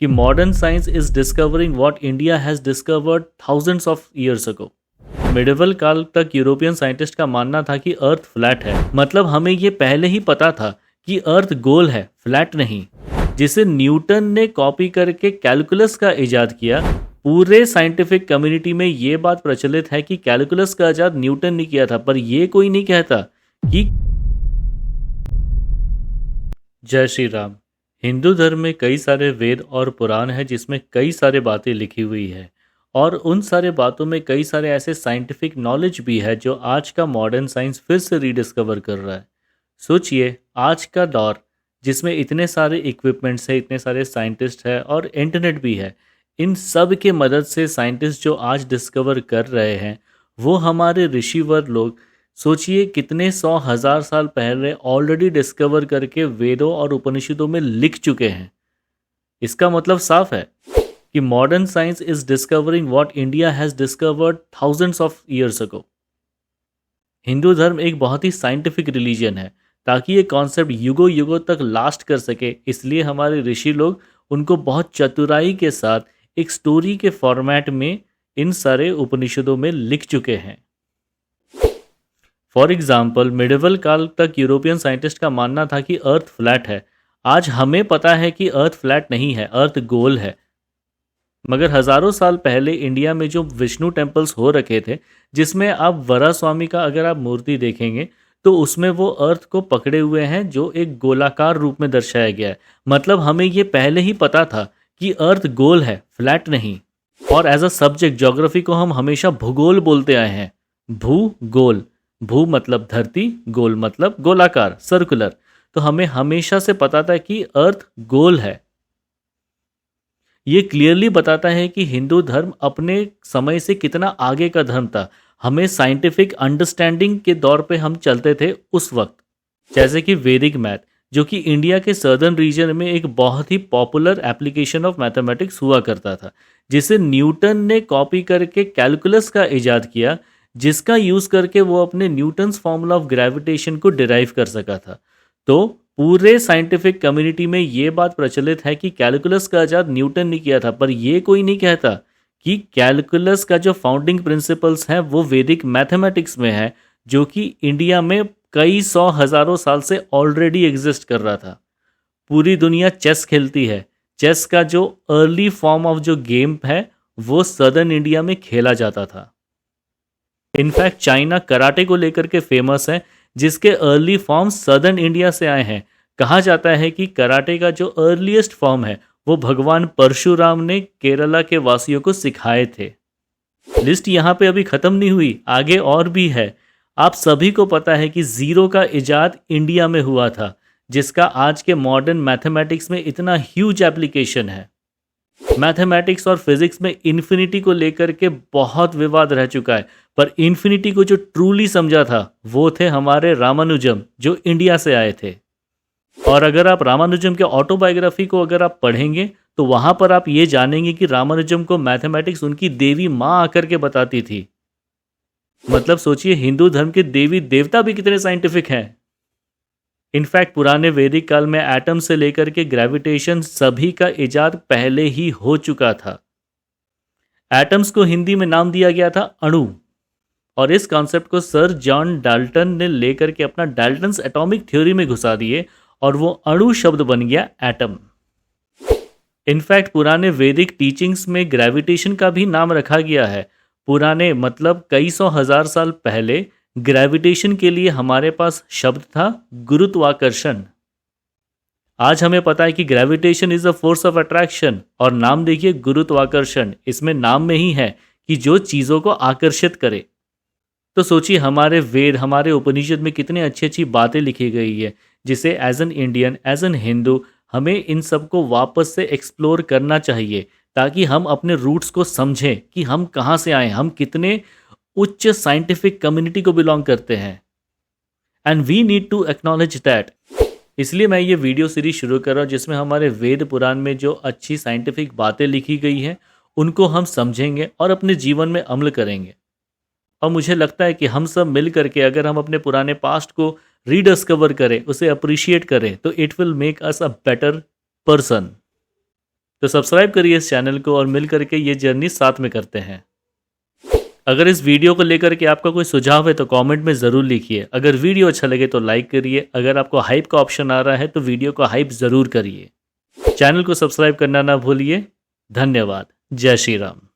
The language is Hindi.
कि modern science is discovering what India has discovered thousands of years ago. Medieval काल तक यूरोपियन साइंटिस्ट का मानना था कि अर्थ फ्लैट है, मतलब हमें ये पहले ही पता था कि अर्थ गोल है, फ्लैट नहीं। जिसे न्यूटन ने कॉपी करके कैलकुलस का इजाद किया। पूरे साइंटिफिक कम्युनिटी में ये बात प्रचलित है कि कैलकुलस का इजाद न्यूटन ने किया था, पर यह कोई नहीं कहता कि जय श्री राम। हिंदू धर्म में कई सारे वेद और पुराण हैं जिसमें कई सारे बातें लिखी हुई है, और उन सारे बातों में कई सारे ऐसे साइंटिफिक नॉलेज भी है जो आज का मॉडर्न साइंस फिर से रीडिस्कवर कर रहा है। सोचिए, आज का दौर जिसमें इतने सारे इक्विपमेंट्स हैं, इतने सारे साइंटिस्ट हैं और इंटरनेट भी है, इन सब के मदद से साइंटिस्ट जो आज डिस्कवर कर रहे हैं वो हमारे ऋषिवर लोग सोचिए कितने 100,000 साल पहले ऑलरेडी डिस्कवर करके वेदों और उपनिषदों में लिख चुके हैं। इसका मतलब साफ है कि modern science is discovering what India has discovered thousands of years ago. Hindu धर्म एक बहुत ही साइंटिफिक रिलीजन है। ताकि ये कॉन्सेप्ट युगों युगों तक लास्ट कर सके, इसलिए हमारे ऋषि लोग उनको बहुत चतुराई के साथ एक स्टोरी के फॉर्मेट में इन सारे उपनिषदों में लिख चुके हैं। फॉर एग्जाम्पल, मिडिवल काल तक यूरोपियन साइंटिस्ट का मानना था कि अर्थ फ्लैट है। आज हमें पता है कि अर्थ फ्लैट नहीं है, अर्थ गोल है। मगर हजारों साल पहले इंडिया में जो विष्णु टेम्पल्स हो रखे थे, जिसमें आप वरा स्वामी का अगर आप मूर्ति देखेंगे तो उसमें वो अर्थ को पकड़े हुए हैं जो एक गोलाकार रूप में दर्शाया गया है। मतलब हमें ये पहले ही पता था कि अर्थ गोल है, फ्लैट नहीं। और एज अ सब्जेक्ट ज्योग्राफी को हम हमेशा भूगोल बोलते आए हैं। भूगोल, भू मतलब धरती, गोल मतलब गोलाकार, सर्कुलर। तो हमें हमेशा से पता था कि अर्थ गोल है। ये क्लियरली बताता है कि हिंदू धर्म अपने समय से कितना आगे का धर्म था। हमें साइंटिफिक अंडरस्टैंडिंग के दौर पे हम चलते थे उस वक्त। जैसे कि वैदिक मैथ, जो कि इंडिया के सर्दर्न रीजन में एक बहुत ही पॉपुलर एप्लीकेशन ऑफ मैथमेटिक्स हुआ करता था, जिसे न्यूटन ने कॉपी करके कैलकुलस का इजाद किया, जिसका यूज़ करके वो अपने न्यूटन्स फॉर्मूला ऑफ ग्रेविटेशन को डिराइव कर सका था। तो पूरे साइंटिफिक कम्युनिटी में ये बात प्रचलित है कि कैलकुलस का इजाद न्यूटन ने किया था, पर यह कोई नहीं कहता कि कैलकुलस का जो फाउंडिंग प्रिंसिपल्स हैं वो वैदिक मैथमेटिक्स में है, जो कि इंडिया में कई 100,000 साल से ऑलरेडी एग्जिस्ट कर रहा था। पूरी दुनिया चेस खेलती है। चेस का जो अर्ली फॉर्म ऑफ जो गेम है वो सदर्न इंडिया में खेला जाता था। इनफैक्ट चाइना कराटे को लेकर के फेमस है, जिसके अर्ली फॉर्म सदर्न इंडिया से आए हैं। कहा जाता है कि कराटे का जो अर्लीस्ट फॉर्म है वो भगवान परशुराम ने केरला के वासियों को सिखाए थे। लिस्ट यहाँ पे अभी खत्म नहीं हुई, आगे और भी है। आप सभी को पता है कि जीरो का इजाद इंडिया में हुआ था, जिसका आज के मॉडर्न मैथमेटिक्स में इतना ह्यूज एप्लीकेशन है। मैथमेटिक्स और फिजिक्स में इन्फिनिटी को लेकर के बहुत विवाद रह चुका है, पर इन्फिनिटी को जो ट्रूली समझा था वो थे हमारे रामानुजम, जो इंडिया से आए थे। और अगर आप रामानुजम के ऑटोबायोग्राफी को अगर आप पढ़ेंगे तो वहां पर आप ये जानेंगे कि रामानुजम को मैथमेटिक्स उनकी देवी माँ आकर के बताती थी। मतलब सोचिए, हिंदू धर्म के देवी देवता भी कितने साइंटिफिक हैं। इनफैक्ट पुराने वैदिक काल में एटम से लेकर के ग्रेविटेशन सभी का इजाद पहले ही हो चुका था। एटम्स को हिंदी में नाम दिया गया था अणु, और इस कॉन्सेप्ट को सर जॉन डाल्टन ने लेकर के अपना डाल्टन्स एटॉमिक थ्योरी में घुसा दिए, और वो अणु शब्द बन गया एटम। इनफैक्ट पुराने वैदिक टीचिंग्स में ग्रेविटेशन का भी नाम रखा गया है। पुराने मतलब कई 100,000 साल पहले ग्रेविटेशन के लिए हमारे पास शब्द था गुरुत्वाकर्षण। आज हमें पता है कि gravitation is a force of attraction, और नाम देखिए गुरुत्वाकर्षण, इसमें नाम में ही है कि जो चीज़ों को आकर्षित करे। तो सोचिए, हमारे वेद, हमारे उपनिषद में कितनी अच्छी अच्छी बातें लिखी गई है, जिसे as an Indian, as an Hindu हमें इन सब को वापस से एक्सप्लोर करना चाहिए, ताकि हम अपने रूट्स को समझें कि हम कहाँ से आए, हम कितने उच्च साइंटिफिक कम्युनिटी को बिलोंग करते हैं। And we need to acknowledge that. इसलिए मैं ये वीडियो सीरीज शुरू कर रहा हूँ, जिसमें हमारे वेद पुराण में जो अच्छी साइंटिफिक बातें लिखी गई हैं उनको हम समझेंगे और अपने जीवन में अमल करेंगे। और मुझे लगता है कि हम सब मिल करके अगर हम अपने पुराने पास्ट को रीडिस्कवर करें, उसे अप्रिशिएट करें, तो it will make us a better person. तो सब्सक्राइब करिए इस चैनल को और मिल करके ये जर्नी साथ में करते हैं। अगर इस वीडियो को लेकर के आपका कोई सुझाव है तो कमेंट में ज़रूर लिखिए। अगर वीडियो अच्छा लगे तो लाइक करिए। अगर आपको हाइप का ऑप्शन आ रहा है तो वीडियो को हाइप ज़रूर करिए। चैनल को सब्सक्राइब करना ना भूलिए। धन्यवाद। जय श्री राम।